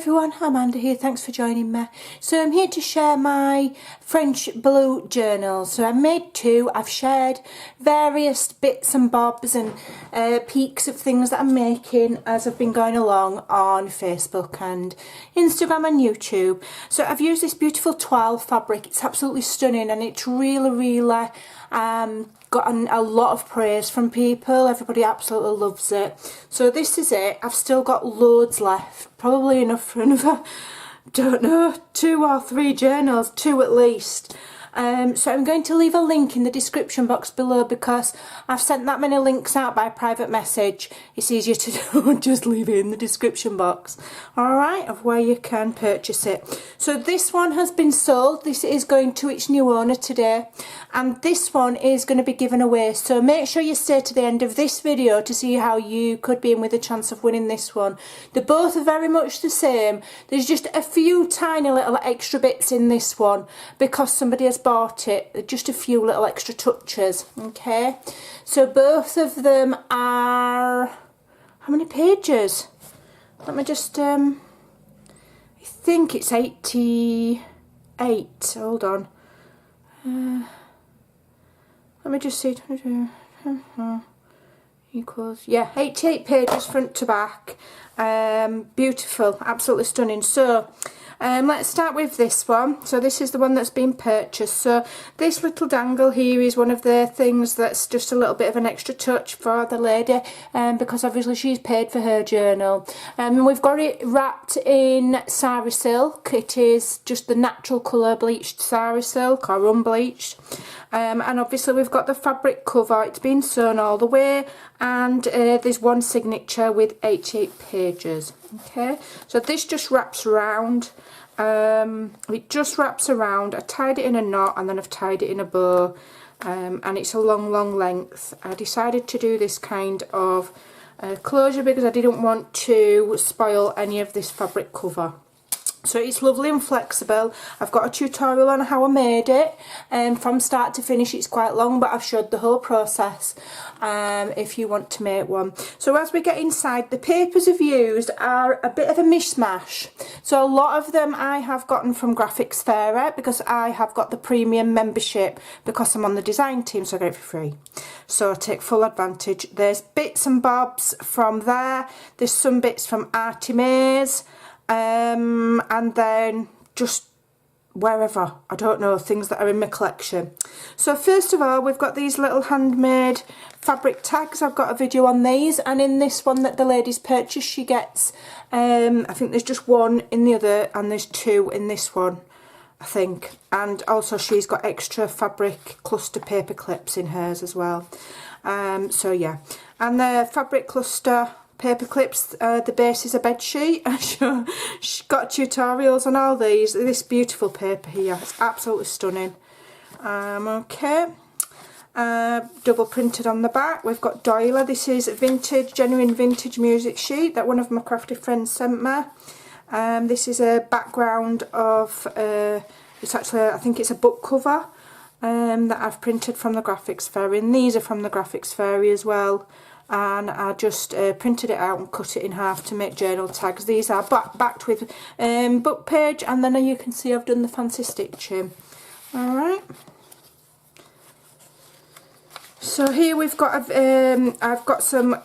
everyone, Amanda here, thanks for joining me. So I'm here to share my French blue journals. So I made two. I've shared various bits and bobs and peeks of things that I'm making as I've been going along on Facebook and Instagram and YouTube. So I've used this beautiful Toile fabric. It's absolutely stunning and it's really gotten a lot of praise from people. Everybody absolutely loves it. So this is it. I've still got loads left, probably enough for another, don't know, 2 or 3 journals, 2 at least. So I'm going to leave a link in the description box below because I've sent that many links out by private message. It's easier to just leave it in the description box, alright, of where you can purchase it. So this one has been sold. This is going to its new owner today, and this one is going to be given away. So make sure you stay to the end of this video to see how you could be in with a chance of winning this one. They both are very much the same. There's just a few tiny little extra bits in this one because somebody has bought it, just a few little extra touches. Okay, so both of them are, how many pages? Let me just I think it's 88. Hold on, let me just see. Equals, yeah, 88 pages front to back. Beautiful, absolutely stunning. So let's start with this one. So this is the one that's been purchased. So this little dangle here is one of the things that's just a little bit of an extra touch for the lady, because obviously she's paid for her journal. We've got it wrapped in sari silk. It is just the natural colour bleached sari silk or unbleached. And obviously we've got the fabric cover. It's been sewn all the way, and there's one signature with 88 pages. Okay, so this just wraps around. It just wraps around. I tied it in a knot and then I've tied it in a bow, and it's a long length. I decided to do this kind of closure because I didn't want to spoil any of this fabric cover. So it's lovely and flexible. I've got a tutorial on how I made it, and from start to finish it's quite long, but I've showed the whole process if you want to make one. So as we get inside, the papers I've used are a bit of a mishmash. So a lot of them I have gotten from Craftstash because I have got the premium membership because I'm on the design team, so I get it for free. So I take full advantage. There's bits and bobs from there. There's some bits from Artimaze. And then just wherever, I don't know, things that are in my collection. So first of all, we've got these little handmade fabric tags. I've got a video on these, and in this one that the lady's purchased, she gets, I think there's just one in the other and there's 2 in this one, I think. And also she's got extra fabric cluster paper clips in hers as well. So yeah, and the fabric cluster paper clips, the base is a bed sheet. She's got tutorials on all these. This beautiful paper here, it's absolutely stunning. Okay, double printed on the back. We've got Toile. This is vintage, genuine vintage music sheet that one of my crafty friends sent me. This is a background of it's actually, I think it's a book cover that I've printed from the Graphics Fairy, and these are from the Graphics Fairy as well. And I just printed it out and cut it in half to make journal tags. These are backed with book page, and then you can see I've done the fancy stitching. Alright, so here we've got I've got some,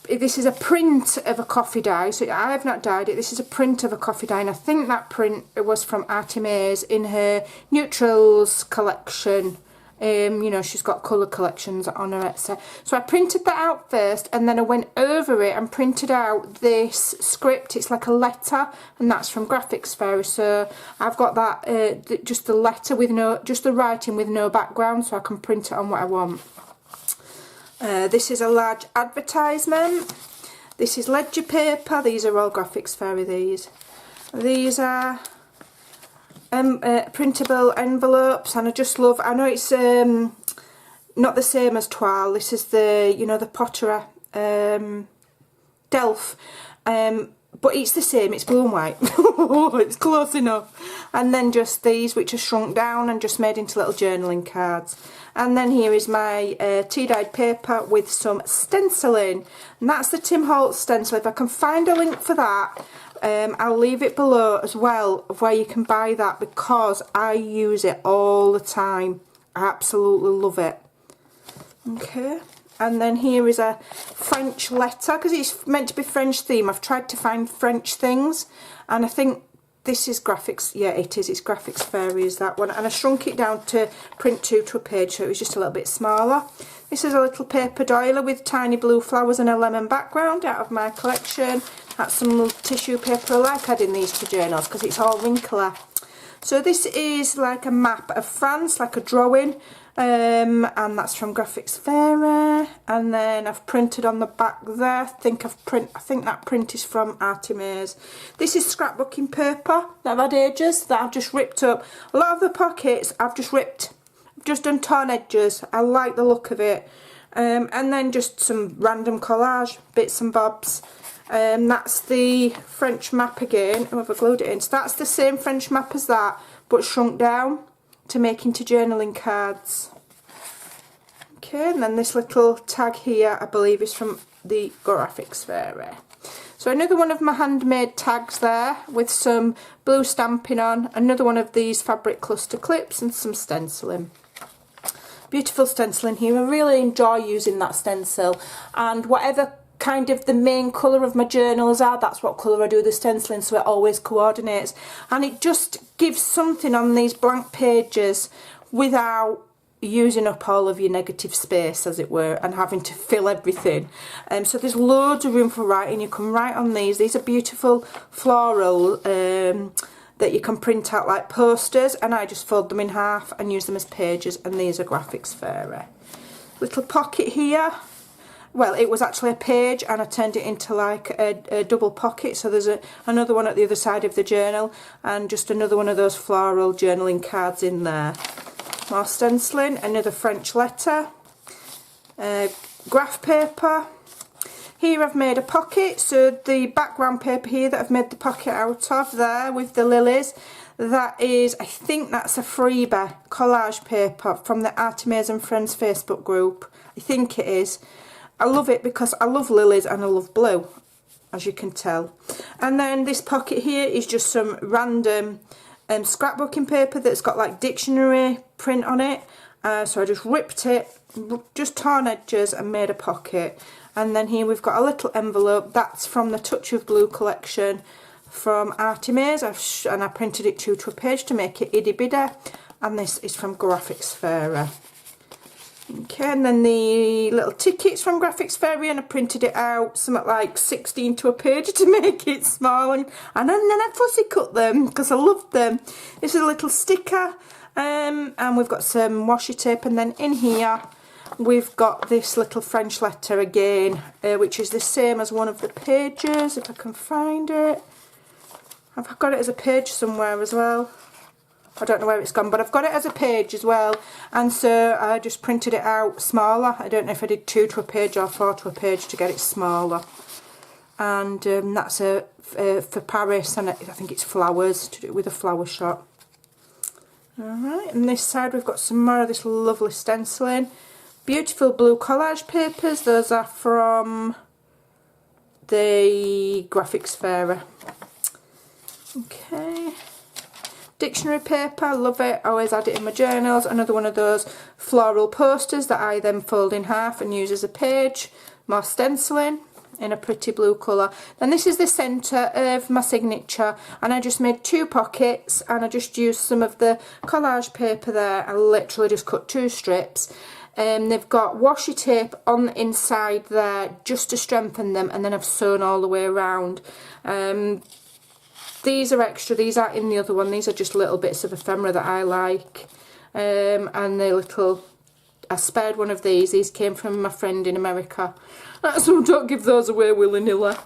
this is a print of a coffee dye, so I have not dyed it. This is a print of a coffee dye, and I think that print was from Artimaze in her Neutrals collection. You know, she's got colour collections on her Etsy. So I printed that out first, and then I went over it and printed out this script. It's like a letter, and that's from Graphics Fairy. So I've got that, just the letter with no, just the writing with no background, so I can print it on what I want. This is a large advertisement. This is ledger paper. These are all Graphics Fairy, these are printable envelopes, and I just love, I know it's not the same as Toile. This is the, you know, the Potterer Delft, but it's the same, it's blue and white. It's close enough. And then just these, which are shrunk down and just made into little journaling cards. And then here is my tea-dyed paper with some stenciling, and that's the Tim Holtz stencil. If I can find a link for that, I'll leave it below as well of where you can buy that, because I use it all the time. I absolutely love it. Okay, and then here is a French letter, because it's meant to be French theme. I've tried to find French things, and I think this is graphics. Yeah, it is. It's Graphics Fairy is that one, and I shrunk it down to print 2 to a page, so it was just a little bit smaller. This is a little paper doiler with tiny blue flowers and a lemon background out of my collection. That's some tissue paper. I like adding these to journals because it's all wrinkly. So this is like a map of France, like a drawing, and that's from Graphics Fairy. And then I've printed on the back there. I think that print is from Artemis. This is scrapbooking paper that I've had ages, that I've just ripped up. A lot of the pockets I've just ripped. I've just done torn edges. I like the look of it. And then just some random collage bits and bobs. That's the French map again. Oh, I've glued it in. So that's the same French map as that, but shrunk down to make into journaling cards. Okay, and then this little tag here, I believe, is from the Graphics Fairy. So another one of my handmade tags there with some blue stamping on. Another one of these fabric cluster clips and some stenciling. Beautiful stenciling here. I really enjoy using that stencil, and whatever kind of the main colour of my journals are, that's what colour I do the stenciling, so it always coordinates, and it just gives something on these blank pages without using up all of your negative space, as it were, and having to fill everything. So there's loads of room for writing. You can write on these are beautiful floral that you can print out like posters, and I just fold them in half and use them as pages, and these are Graphics Fairy. Little pocket here. Well, it was actually a page and I turned it into like a double pocket, so there's another one at the other side of the journal, and just another one of those floral journaling cards in there. More stenciling, another French letter, graph paper. Here I've made a pocket, so the background paper here that I've made the pocket out of there with the lilies, that is, I think that's a freebie collage paper from the Artemis and Friends Facebook group. I think it is. I love it because I love lilies and I love blue, as you can tell. And then this pocket here is just some random scrapbooking paper that's got like dictionary print on it. So I just ripped it, just torn edges, and made a pocket. And then here we've got a little envelope. That's from the Touch of Blue collection from Artemis, and I printed it 2 to a page to make it itty bitty. And this is from Graphics Fairy. Okay, and then the little tickets from Graphics Fairy, and I printed it out something like 16 to a page to make it small, and then I fussy cut them because I loved them. This is a little sticker, and we've got some washi tape, and then in here we've got this little French letter again, which is the same as one of the pages, if I can find it. I've got it as a page somewhere as well. I don't know where it's gone, but I've got it as a page as well, and so I just printed it out smaller. I don't know if I did 2 to a page or 4 to a page to get it smaller. And that's for Paris, and I think it's flowers, to do with a flower shop. Alright, and this side we've got some more of this lovely stenciling. Beautiful blue collage papers. Those are from the Graphics Fairy. Okay. Dictionary paper, love it, always add it in my journals. Another one of those floral posters that I then fold in half and use as a page. More stenciling in a pretty blue colour. Then this is the centre of my signature, and I just made 2 pockets, and I just used some of the collage paper there. I literally just cut 2 strips. They've got washi tape on the inside there just to strengthen them, and then I've sewn all the way around. These are extra, these aren't in the other one, these are just little bits of ephemera that I like. And the little, I spared one of these came from my friend in America. So don't give those away willy-nilly,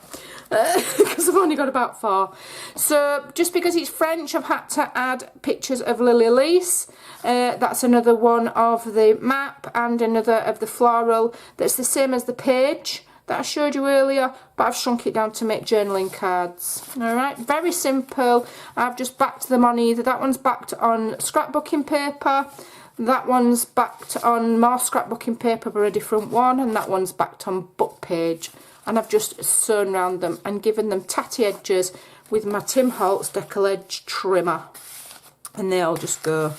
because I've only got about 4. So just because it's French, I've had to add pictures of Lily Elise. That's another one of the map, and another of the floral that's the same as the page that I showed you earlier, but I've shrunk it down to make journaling cards. Alright, very simple. I've just backed them on either. That one's backed on scrapbooking paper, that one's backed on more scrapbooking paper but a different one, and that one's backed on book page. And I've just sewn around them and given them tatty edges with my Tim Holtz Decal Edge trimmer, and they all just go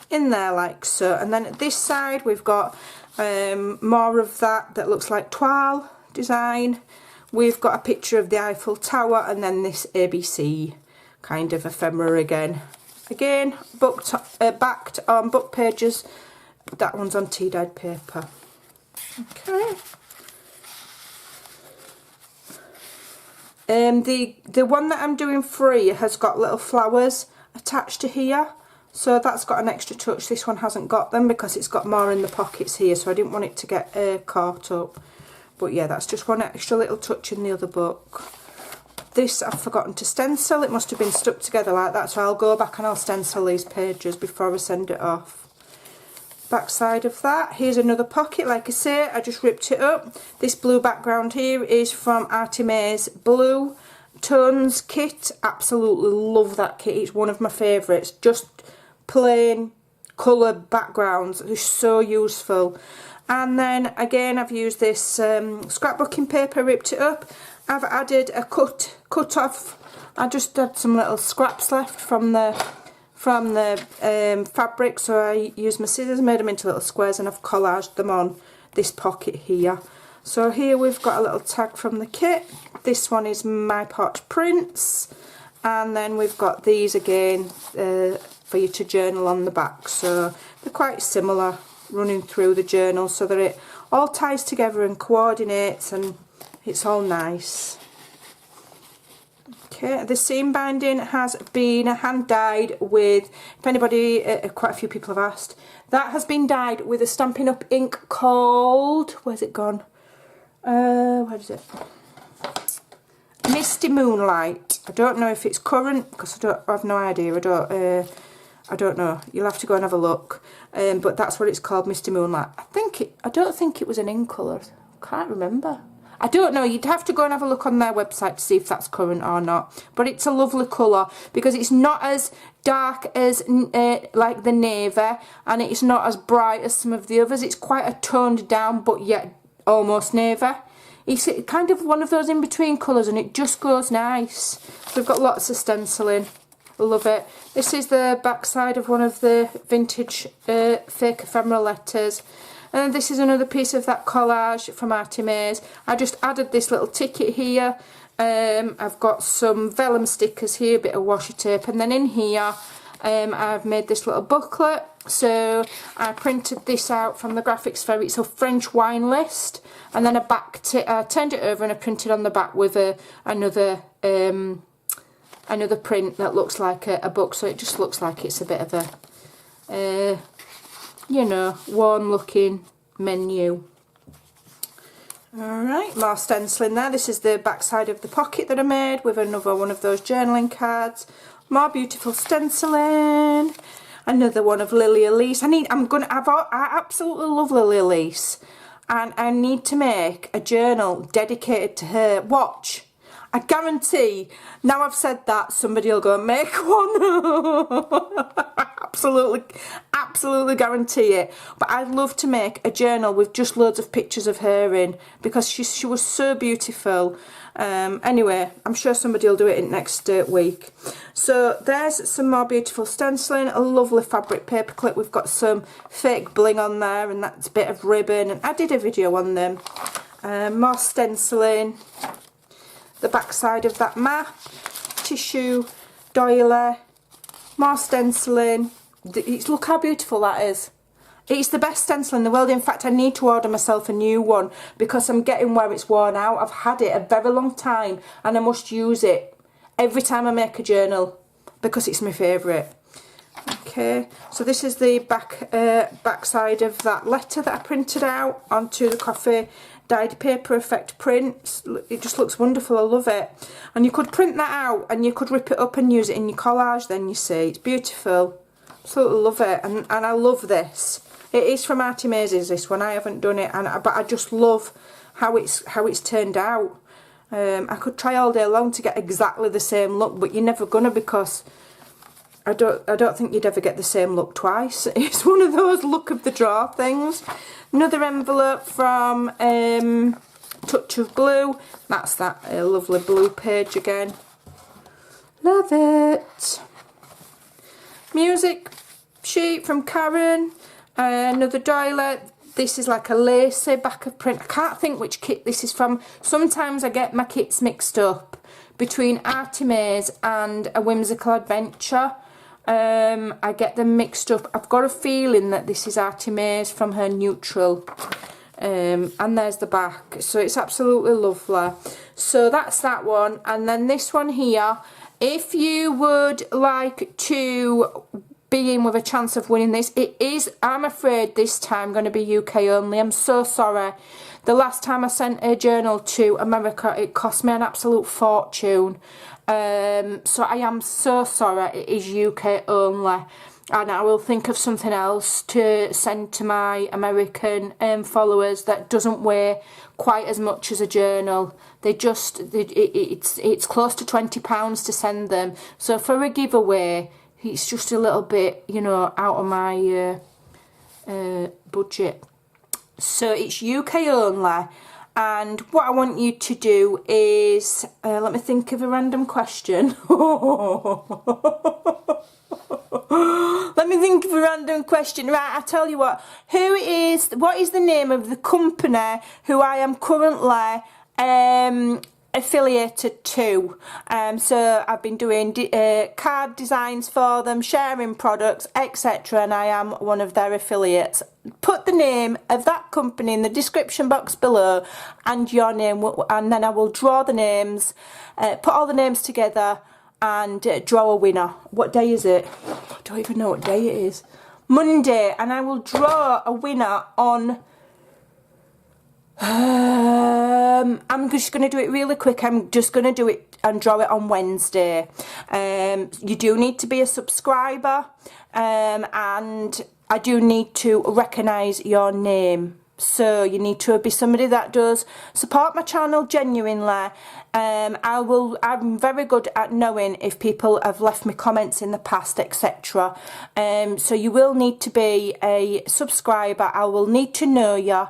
in there like so. And then at this side we've got more of that looks like Toile design. We've got a picture of the Eiffel Tower, and then this ABC kind of ephemera again backed on book pages. That one's on tea dyed paper. Okay. The one that I'm doing free has got little flowers attached to here, so that's got an extra touch. This one hasn't got them because it's got more in the pockets here, so I didn't want it to get caught up. But yeah, that's just one extra little touch in the other book. This I've forgotten to stencil. It must have been stuck together like that, so I'll go back and I'll stencil these pages before I send it off. Back side of that, here's another pocket. Like I say, I just ripped it up. This blue background here is from Artemis Blue Tones kit. Absolutely love that kit. It's one of my favourites. Just plain colour backgrounds. They're so useful. And then again, I've used this scrapbooking paper, ripped it up. I've added a cut off. I just had some little scraps left from the fabric, so I used my scissors, made them into little squares, and I've collaged them on this pocket here. So here we've got a little tag from the kit. This one is My Pot Prints, and then we've got these again for you to journal on the back. So they're quite similar, running through the journal so that it all ties together and coordinates, and it's all nice. Okay, the seam binding has been hand dyed with, if anybody, quite a few people have asked, that has been dyed with a Stampin' Up ink called, where's it gone? Where is it? Misty Moonlight. I don't know if it's current because I have no idea. I don't know. You'll have to go and have a look. But that's what it's called, Misty Moonlight. I don't think it was an in colour. I can't remember. I don't know, you'd have to go and have a look on their website to see if that's current or not. But it's a lovely colour because it's not as dark as like the navy, and it's not as bright as some of the others. It's quite a toned down but yet almost navy. It's kind of one of those in between colours, and it just goes nice. So we've got lots of stenciling. Love it. This is the back side of one of the vintage fake ephemera letters. And this is another piece of that collage from Artemis. I just added this little ticket here. I've got some vellum stickers here, a bit of washi tape, and then in here I've made this little booklet. So I printed this out from the Graphics Fair. It's a French wine list, and then I turned it over and I printed on the back with another print that looks like a book. So it just looks like it's a bit of a you know, warm looking menu. Alright, more stenciling there. This is the back side of the pocket that I made with another one of those journaling cards. More beautiful stenciling. Another one of Lily Elise. I absolutely love Lily Elise, and I need to make a journal dedicated to her. Watch. I guarantee, now I've said that, somebody will go and make one. Absolutely guarantee it. But I'd love to make a journal with just loads of pictures of her in, because she was so beautiful. Anyway, I'm sure somebody will do it in next week. So there's some more beautiful stenciling, a lovely fabric paperclip. We've got some fake bling on there, and that's a bit of ribbon, and I did a video on them. More stenciling. The back side of that map, tissue, doily, more stenciling. Look how beautiful that is. It's the best stencil in the world. In fact, I need to order myself a new one because I'm getting where it's worn out. I've had it a very long time and I must use it every time I make a journal because it's my favourite. Okay, so this is the back side of that letter that I printed out onto the coffee dyed paper effect prints. It just looks wonderful. I love it. And you could print that out and you could rip it up and use it in your collage. Then you see it's beautiful. Absolutely love it. And I love this. It is from Artemis, this one. I haven't done it, but I just love how it's turned out. I could try all day long to get exactly the same look, but you're never gonna, because I don't think you'd ever get the same look twice. It's one of those luck of the draw things. Another envelope from Touch of Blue. That's that lovely blue page again. Love it. Music sheet from Karen. Another Toile. This is like a lacy back of print. I can't think which kit this is from. Sometimes I get my kits mixed up between Artie Mae's and A Whimsical Adventure. I get them mixed up. I've got a feeling that this is Artie Mae's from her neutral. And there's the back. So it's absolutely lovely. So that's that one. And then this one here. If you would like to be in with a chance of winning this, it is, I'm afraid, this time going to be UK only. I'm so sorry. The last time I sent a journal to America, it cost me an absolute fortune. So I am so sorry. It is UK only. And I will think of something else to send to my American followers that doesn't weigh quite as much as a journal. It's close to £20 to send them. So for a giveaway, it's just a little bit, you know, out of my budget. So it's UK only. And what I want you to do is, let me think of a random question. Let me think of a random question. Right, I'll tell you what. What is the name of the company who I am currently affiliated to? So I've been doing card designs for them, sharing products, etc. And I am one of their affiliates. Put the name of that company in the description box below and your name, and then I will draw the names, put all the names together and draw a winner. What day is it? I don't even know what day it is. Monday. And I will draw a winner on... I'm just going to do it really quick. I'm just going to do it and draw it on Wednesday. You do need to be a subscriber, and I do need to recognise your name. So you need to be somebody that does support my channel genuinely. I'm very good at knowing if people have left me comments in the past, etc. So you will need to be a subscriber. I will need to know you.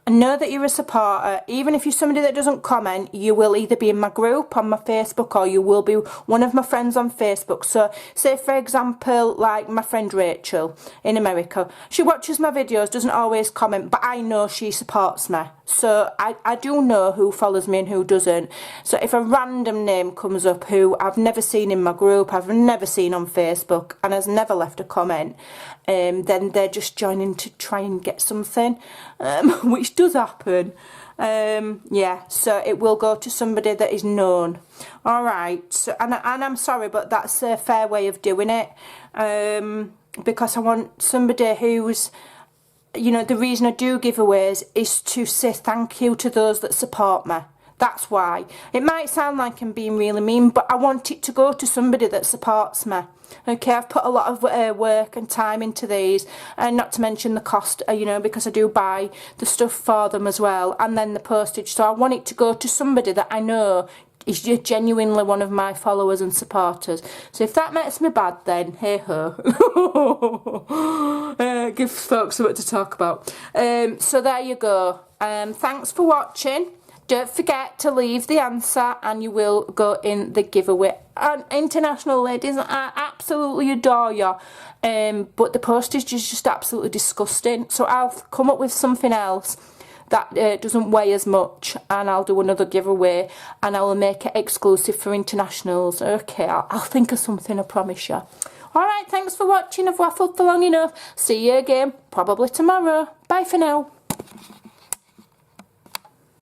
And know that you're a supporter. Even if you're somebody that doesn't comment, you will either be in my group on my Facebook or you will be one of my friends on Facebook. So say for example, like my friend Rachel in America, she watches my videos, doesn't always comment, but I know she supports me. So I do know who follows me and who doesn't. So if a random name comes up who I've never seen in my group, I've never seen on Facebook and has never left a comment, then they're just joining to try and get something, which does happen. Yeah, so it will go to somebody that is known. Alright, so, and I'm sorry, but that's a fair way of doing it, because I want somebody who's, you know, the reason I do giveaways is to say thank you to those that support me. That's why. It might sound like I'm being really mean, but I want it to go to somebody that supports me. Okay, I've put a lot of work and time into these, and not to mention the cost, you know, because I do buy the stuff for them as well, and then the postage. So I want it to go to somebody that I know is genuinely one of my followers and supporters. So if that makes me bad, then hey ho. Give folks something to talk about. So there you go. Thanks for watching. Don't forget to leave the answer and you will go in the giveaway. And international ladies, I absolutely adore you. But the postage is just absolutely disgusting. So I'll come up with something else that doesn't weigh as much, and I'll do another giveaway and I will make it exclusive for internationals. Okay, I'll think of something, I promise you. Alright, thanks for watching. I've waffled for long enough. See you again probably tomorrow. Bye for now.